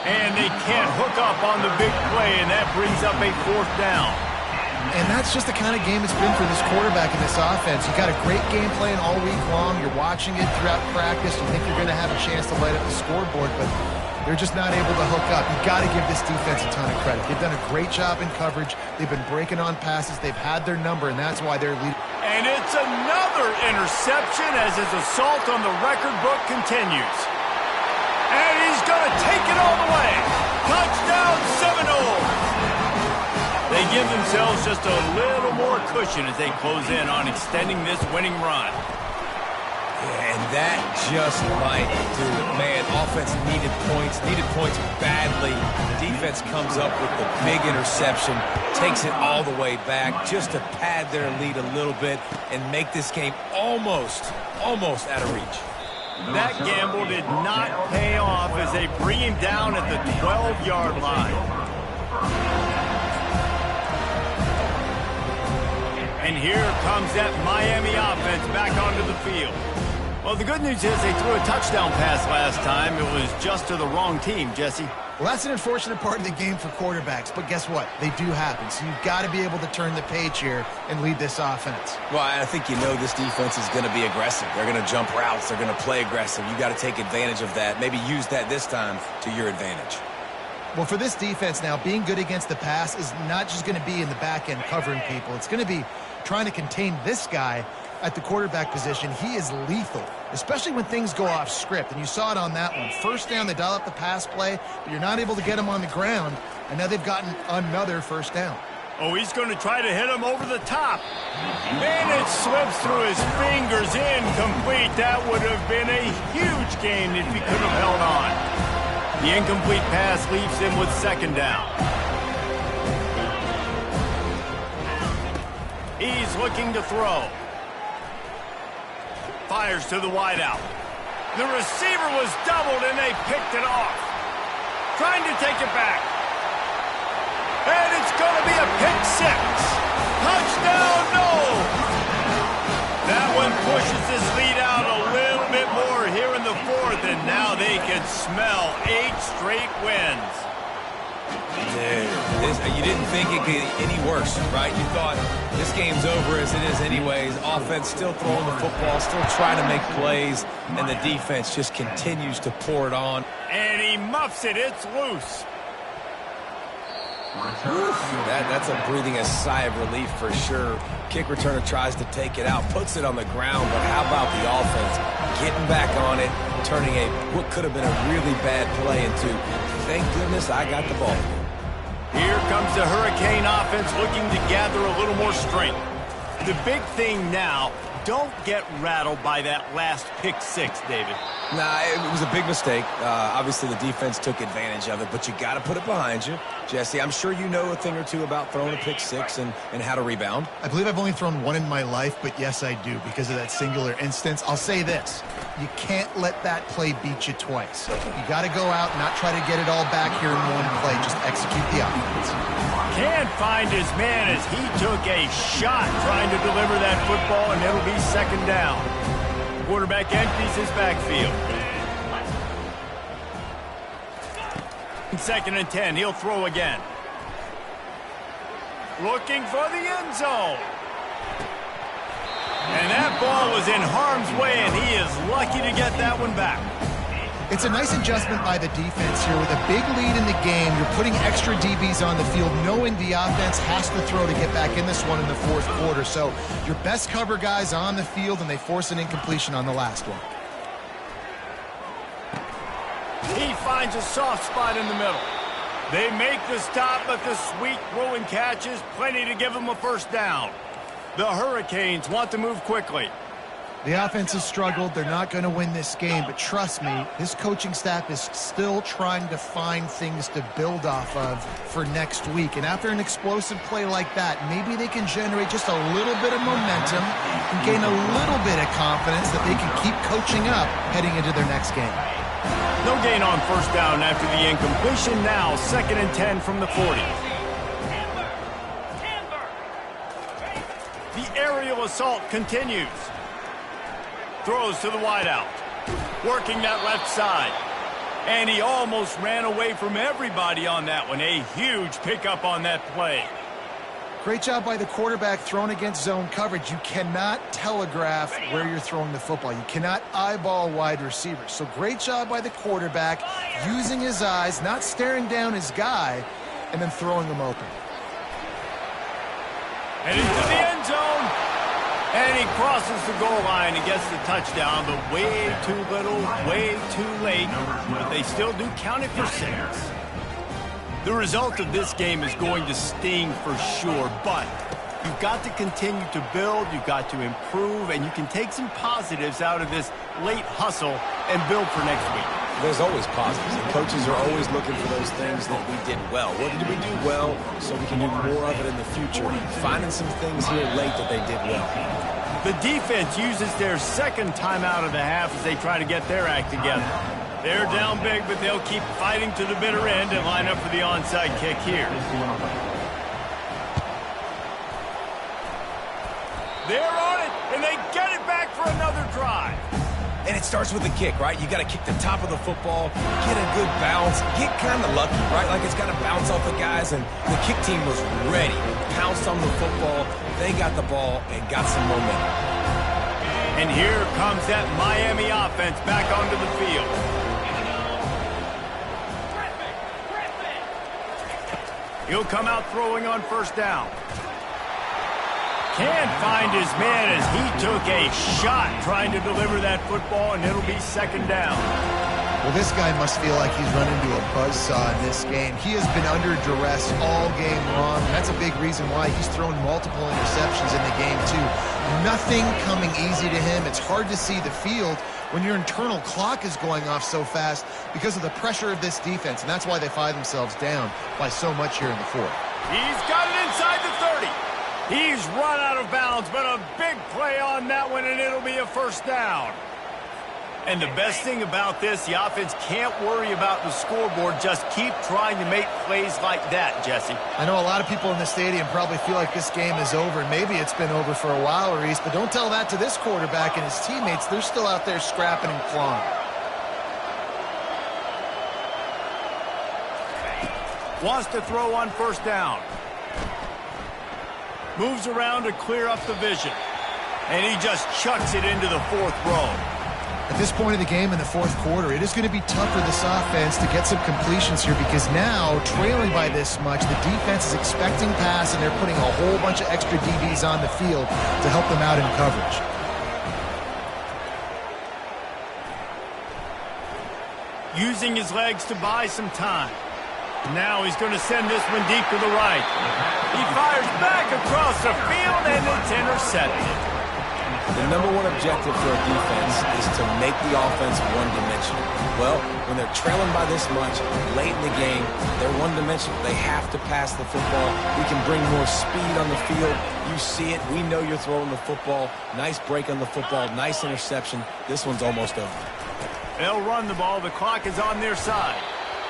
And they can't hook up on the big play, and that brings up a 4th down. And that's just the kind of game it's been for this quarterback in this offense. You got a great game plan all week long. You're watching it throughout practice. You think you're going to have a chance to light up the scoreboard, but they're just not able to hook up. You've got to give this defense a ton of credit. They've done a great job in coverage. They've been breaking on passes. They've had their number, and that's why they're leading. And it's another interception as his assault on the record book continues. And he's going to take it all the way. Touchdown, Seminoles. They give themselves just a little more cushion as they close in on extending this winning run. And that just might do it. Man, offense needed points badly. Defense comes up with the big interception, takes it all the way back just to pad their lead a little bit and make this game almost out of reach. That gamble did not pay off as they bring him down at the 12-yard line. And here comes that Miami offense back onto the field. Well, the good news is they threw a touchdown pass last time. It was just to the wrong team, Jesse. Well, that's an unfortunate part of the game for quarterbacks, but guess what? They do happen, so you've got to be able to turn the page here and lead this offense. Well, I think you know this defense is going to be aggressive. They're going to jump routes. They're going to play aggressive. You got to take advantage of that. Maybe use that this time to your advantage. Well, for this defense now, being good against the pass is not just going to be in the back end covering people. It's going to be trying to contain this guy at the quarterback position. He is lethal, especially when things go off script. And you saw it on that one. First down, they dial up the pass play, but you're not able to get him on the ground. And now they've gotten another first down. Oh, he's going to try to hit him over the top. And it slips through his fingers, incomplete. That would have been a huge gain if he could have held on. The incomplete pass leaves him with second down. He's looking to throw. Fires to the wideout. The receiver was doubled and they picked it off. Trying to take it back. And it's going to be a pick six. Touchdown, no! That one pushes this lead out a little bit more here in the fourth, and now they can smell 8 straight wins. Dude, you didn't think it could get any worse, right? You thought this game's over as it is anyways. Offense still throwing the football, still trying to make plays, and the defense just continues to pour it on. And he muffs it. It's loose. That's a breathing a sigh of relief for sure. Kick returner tries to take it out, puts it on the ground, but how about the offense getting back on it, turning what could have been a really bad play into, thank goodness I got the ball. Here comes the Hurricane offense looking to gather a little more strength. The big thing now, don't get rattled by that last pick six, David. Nah, it was a big mistake. Obviously, the defense took advantage of it, but you got to put it behind you. Jesse, I'm sure you know a thing or two about throwing a pick six and how to rebound. I believe I've only thrown one in my life, but yes, I do because of that singular instance. I'll say this. You can't let that play beat you twice. You got to go out and not try to get it all back here in one play. Just execute the offense. Can't find his man as he took a shot trying to deliver that football, and it'll be second down. Quarterback empties his backfield. Second and 10, he'll throw again. Looking for the end zone. And that ball was in harm's way, and he is lucky to get that one back. It's a nice adjustment by the defense here. With a big lead in the game, you're putting extra DBs on the field, knowing the offense has to throw to get back in this one in the fourth quarter. So your best cover guys on the field, and they force an incompletion on the last one. He finds a soft spot in the middle. They make the stop, but the sweet throw and catch is plenty to give them a first down. The Hurricanes want to move quickly. The offense has struggled. They're not going to win this game, but trust me, this coaching staff is still trying to find things to build off of for next week. And after an explosive play like that, maybe they can generate just a little bit of momentum and gain a little bit of confidence that they can keep coaching up heading into their next game. No gain on first down after the incompletion. Now second and 10 from the 40. The aerial assault continues. Throws to the wideout. Working that left side. And he almost ran away from everybody on that one. A huge pickup on that play. Great job by the quarterback thrown against zone coverage. You cannot telegraph where you're throwing the football. You cannot eyeball wide receivers. So great job by the quarterback using his eyes, not staring down his guy, and then throwing him open. And into the end zone. And he crosses the goal line and gets the touchdown, but way too little, way too late. But they still do count it for 6. The result of this game is going to sting for sure, but you've got to continue to build, you've got to improve, and you can take some positives out of this late hustle and build for next week. There's always positives, and coaches are always looking for those things that we did well. What did we do well so we can do more of it in the future? Finding some things here late that they did well. The defense uses their second timeout of the half as they try to get their act together. They're down big, but they'll keep fighting to the bitter end and line up for the onside kick here. They're on it, and they get it back for another drive. And it starts with the kick, right? You got to kick the top of the football, get a good bounce, get kind of lucky, right? Like it's got to bounce off the guys, and the kick team was ready. Pounced on the football, they got the ball, and got some momentum. And here comes that Miami offense back onto the field. He'll come out throwing on first down. Can't find his man as he took a shot trying to deliver that football, and it'll be second down. Well, this guy must feel like he's run into a buzzsaw in this game. He has been under duress all game long. That's a big reason why he's thrown multiple interceptions in the game, too. Nothing coming easy to him. It's hard to see the field when your internal clock is going off so fast because of the pressure of this defense, and that's why they find themselves down by so much here in the fourth. He's got it inside the 30. He's run out of bounds, but a big play on that one, and it'll be a first down. And the best thing about this, the offense can't worry about the scoreboard. Just keep trying to make plays like that, Jesse. I know a lot of people in the stadium probably feel like this game is over, and maybe it's been over for a while, Reese, but don't tell that to this quarterback and his teammates. They're still out there scrapping and clawing. Wants to throw on first down. Moves around to clear up the vision. And he just chucks it into the fourth row. At this point of the game in the fourth quarter, it is going to be tough for this offense to get some completions here because now, trailing by this much, the defense is expecting pass, and they're putting a whole bunch of extra DBs on the field to help them out in coverage. Using his legs to buy some time. Now he's going to send this one deep to the right. He fires back across the field, and it's intercepted. The number one objective for a defense is to make the offense one-dimensional. Well, when they're trailing by this much, late in the game, they're one-dimensional. They have to pass the football. We can bring more speed on the field. You see it. We know you're throwing the football. Nice break on the football. Nice interception. This one's almost over. They'll run the ball. The clock is on their side.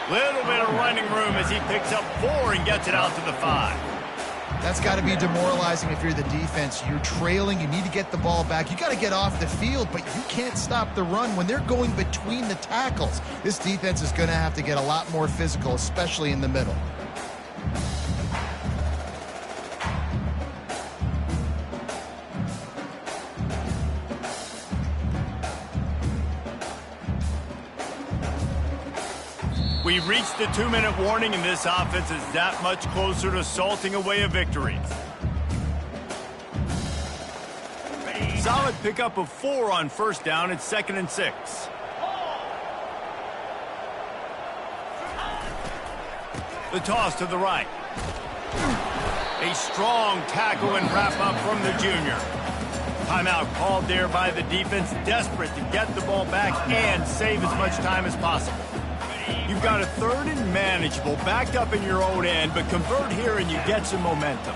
Little bit of running room as he picks up 4 and gets it out to the 5. That's got to be demoralizing if you're the defense. You're trailing. You need to get the ball back. You got to get off the field, but you can't stop the run when they're going between the tackles. This defense is going to have to get a lot more physical, especially in the middle. We've reached the 2-minute warning, and this offense is that much closer to salting away a victory. Solid pickup of 4 on first down. It's 2nd and 6. The toss to the right. A strong tackle and wrap up from the junior. Timeout called there by the defense, desperate to get the ball back and save as much time as possible. You've got a 3rd and manageable, backed up in your own end, but convert here and you get some momentum.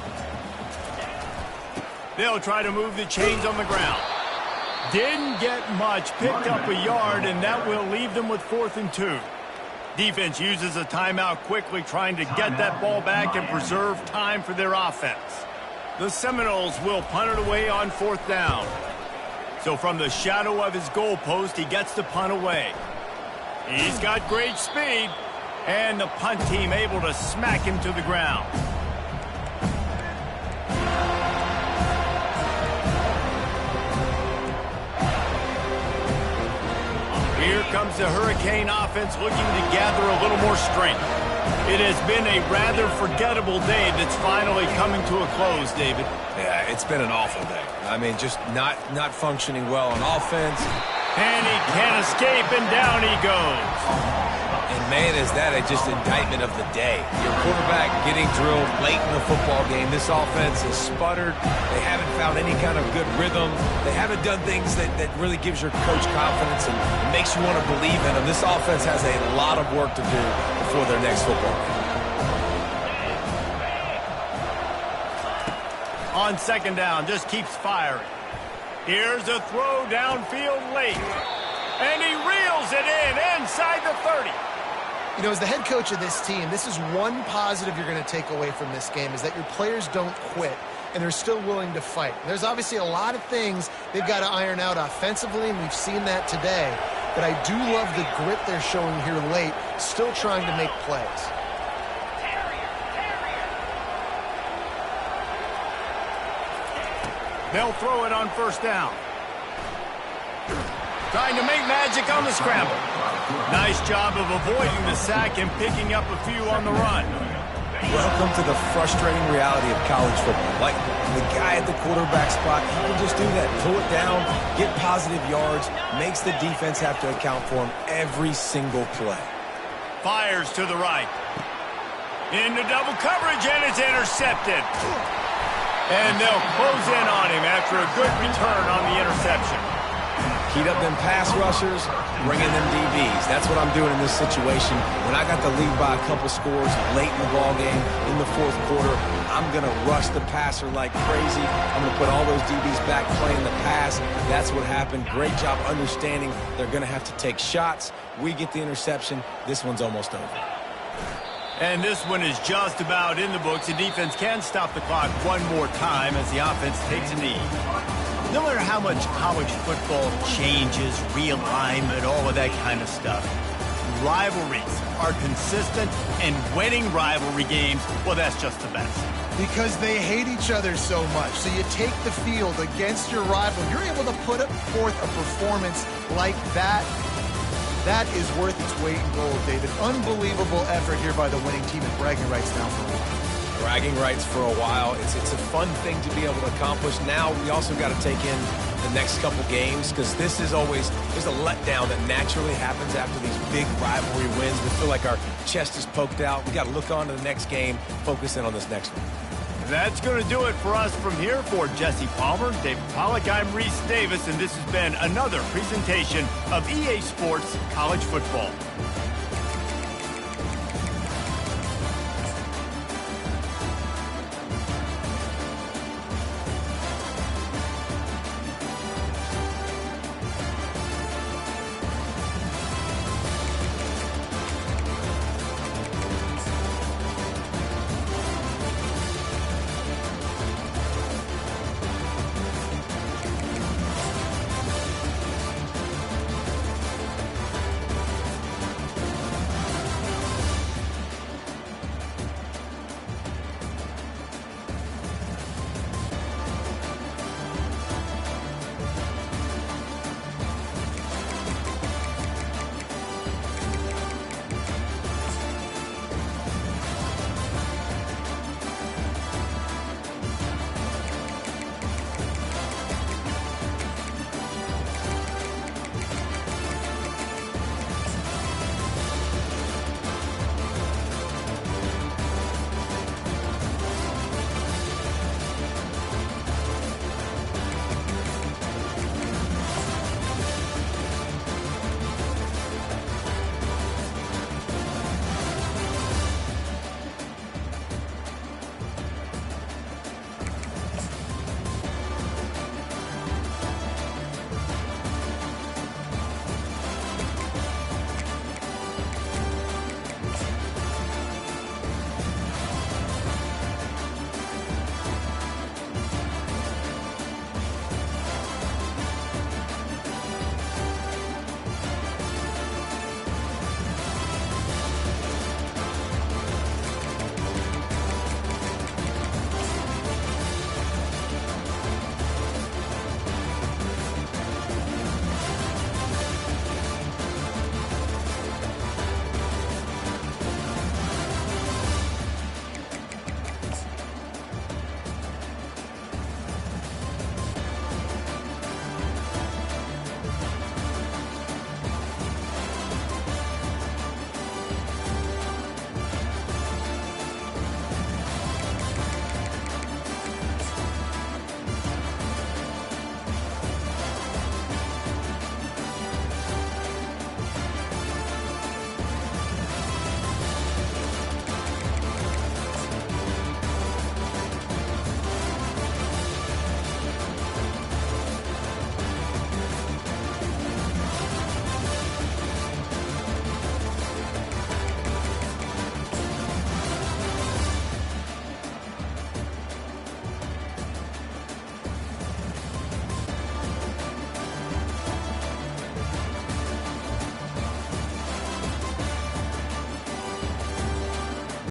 They'll try to move the chains on the ground. Didn't get much, picked up a yard, and that will leave them with 4th and 2. Defense uses a timeout quickly, trying to get that ball back and preserve time for their offense. The Seminoles will punt it away on 4th down. So from the shadow of his goalpost, he gets the punt away. He's got great speed, and the punt team able to smack him to the ground. Here comes the Hurricane offense looking to gather a little more strength. It has been a rather forgettable day that's finally coming to a close, David. Yeah, it's been an awful day. I mean, just not functioning well on offense. And he can't escape, and down he goes. And man, is that just indictment of the day. Your quarterback getting drilled late in the football game. This offense has sputtered. They haven't found any kind of good rhythm. They haven't done things that really gives your coach confidence and makes you want to believe in them. This offense has a lot of work to do before their next football game. On 2nd down, just keeps firing. Here's a throw downfield late. And he reels it in inside the 30. You know, as the head coach of this team, this is one positive you're going to take away from this game, is that your players don't quit, and they're still willing to fight. There's obviously a lot of things they've got to iron out offensively, and we've seen that today. But I do love the grit they're showing here late, still trying to make plays. They'll throw it on first down. Trying to make magic on the scramble. Nice job of avoiding the sack and picking up a few on the run. Welcome to the frustrating reality of college football. Like, the guy at the quarterback spot, he can just do that. Pull it down, get positive yards, makes the defense have to account for him every single play. Fires to the right. Into double coverage, and it's intercepted. And they'll close in on him after a good return on the interception. Heat up them pass rushers, bring in them DBs. That's what I'm doing in this situation. When I got the lead by a couple scores late in the ballgame, in the fourth quarter, I'm going to rush the passer like crazy. I'm going to put all those DBs back playing the pass. That's what happened. Great job understanding they're going to have to take shots. We get the interception. This one's almost over. And this one is just about in the books. The defense can stop the clock one more time as the offense takes a knee. No matter how much college football changes, realignment, all of that kind of stuff, rivalries are consistent, and winning rivalry games, well, that's just the best. Because they hate each other so much. So you take the field against your rival. You're able to put forth a performance like that. That is worth its weight in gold, David. Unbelievable effort here by the winning team, and bragging rights now for a while. Bragging rights for a while. It's a fun thing to be able to accomplish. Now we also got to take in the next couple games, because this is always, there's a letdown that naturally happens after these big rivalry wins. We feel like our chest is poked out. We got to look on to the next game, focus in on this next one. That's going to do it for us from here. For Jesse Palmer, David Pollack, I'm Reese Davis, and this has been another presentation of EA Sports College Football.